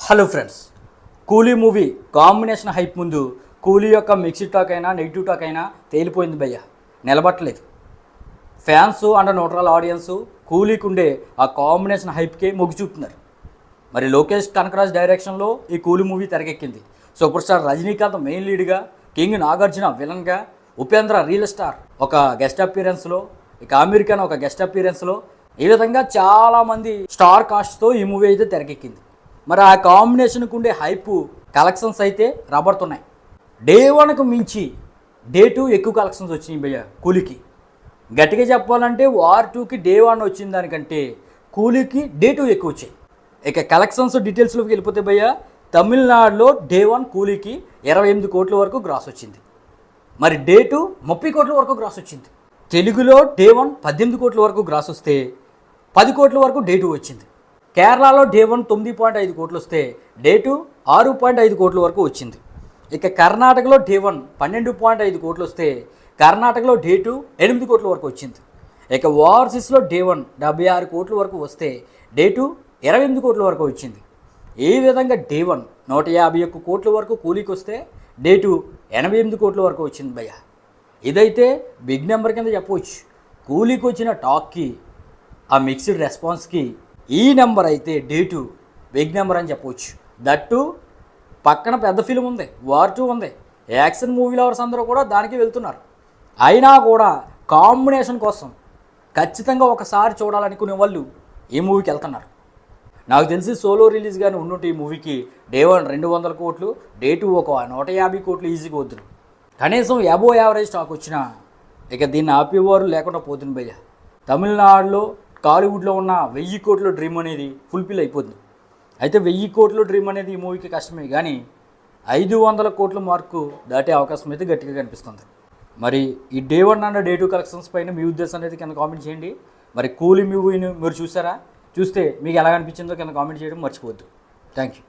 Hello friends, కూలీ movie combination hype ముందు కూలీ యొక్క మిక్స్డ్ టాక్ అయినా నెగిటివ్ టాక్ అయినా తేలిపోయింది భయ్య, నిలబట్టలేదు. ఫ్యాన్స్ అండ్ న్యూట్రల్ ఆడియన్స్ కూలీకి ఉండే ఆ కాంబినేషన్ హైప్కే మొగ్గు చూపుతున్నారు. మరి లోకేష్ కనకరాజ్ డైరెక్షన్లో ఈ కూలీ మూవీ తెరకెక్కింది. సూపర్ స్టార్ రజనీకాంత్ మెయిన్ లీడ్గా, కింగ్ నాగార్జున విలన్గా, ఉపేంద్ర రియల్ స్టార్ ఒక గెస్ట్ అపీరెన్స్లో, ఇక అమెరికన్ ఒక గెస్ట్ అపీరెన్స్లో, ఈ విధంగా చాలామంది స్టార్ కాస్ట్తో ఈ మూవీ అయితే తెరకెక్కింది. మరి ఆ కాంబినేషన్కి ఉండే హైప్ కలెక్షన్స్ అయితే రాబడుతున్నాయి. డే 1కు మించి డే 2 ఎక్కువ కలెక్షన్స్ వచ్చినాయి భయ్య కూలీకి. గట్టిగా చెప్పాలంటే వార్ 2కి డే 1 వచ్చిన దానికంటే కూలీకి డే 2 ఎక్కువ వచ్చాయి. ఇక కలెక్షన్స్ డీటెయిల్స్లోకి వెళ్ళిపోతే భయ్య, తమిళనాడులో డే 1 కూలీకి 28 కోట్ల వరకు గ్రాస్ వచ్చింది. మరి డే 2 30 కోట్ల వరకు గ్రాస్ వచ్చింది. తెలుగులో డే 1 18 కోట్ల వరకు గ్రాస్ వస్తే 10 కోట్ల వరకు డే 2 వచ్చింది. కేరళలో డే 1 9.5 కోట్లు వస్తే డే 2 6.5 కోట్ల వరకు వచ్చింది. ఇక కర్ణాటకలో డే 1 12.5 కోట్లు వస్తే కర్ణాటకలో డే 2 8 కోట్ల వరకు వచ్చింది. ఇక ఓవర్సీస్లో డే 1 76 కోట్ల వరకు వస్తే డే 2 28 కోట్ల వరకు వచ్చింది. ఈ విధంగా డే 1 151 కోట్ల వరకు కూలీకి వస్తే డే 2 88 కోట్ల వరకు వచ్చింది భయ్య. ఇదైతే బిగ్ నెంబర్ కింద చెప్పవచ్చు. కూలీకి వచ్చిన టాక్కి, ఆ మిక్స్డ్ రెస్పాన్స్కి ఈ నెంబర్ అయితే డే 2 బిగ్ నెంబర్ అని చెప్పవచ్చు. దట్టు పక్కన పెద్ద ఫిల్మ్ ఉంది, వార్ 2 ఉంది. యాక్షన్ మూవీ లవర్స్ అందరూ కూడా దానికి వెళ్తున్నారు. అయినా కూడా కాంబినేషన్ కోసం ఖచ్చితంగా ఒకసారి చూడాలనుకునే వాళ్ళు ఈ మూవీకి వెళ్తున్నారు. నాకు తెలిసి సోలో రిలీజ్ కానీ ఉండుంటే ఈ మూవీకి డే 1 200 కోట్లు, డే 2 ఒక 150 కోట్లు ఈజీగా వద్దును. కనీసం అబో యావరేజ్ స్టాక్ వచ్చినా ఇక దీన్ని ఆపేవారు లేకుండా పోతుంది భయ్య. తమిళనాడులో టాలీవుడ్లో ఉన్న 1000 కోట్ల డ్రీమ్ అనేది ఫుల్ఫిల్ అయిపోతుంది. అయితే 1000 కోట్ల డ్రీమ్ అనేది ఈ మూవీకి కష్టమే, కానీ 500 కోట్ల మార్కు దాటే అవకాశం అయితే గట్టిగా కనిపిస్తుంది. మరి ఈ డే 1 అండ్ డే 2 కలెక్షన్స్ పైన మీ ఉద్దేశం అనేది కింద కామెంట్ చేయండి. మరి కూలీ మూవీని మీరు చూసారా? చూస్తే మీకు ఎలా అనిపించిందో కింద కామెంట్ చేయడం మర్చిపోవద్దు. Thank you.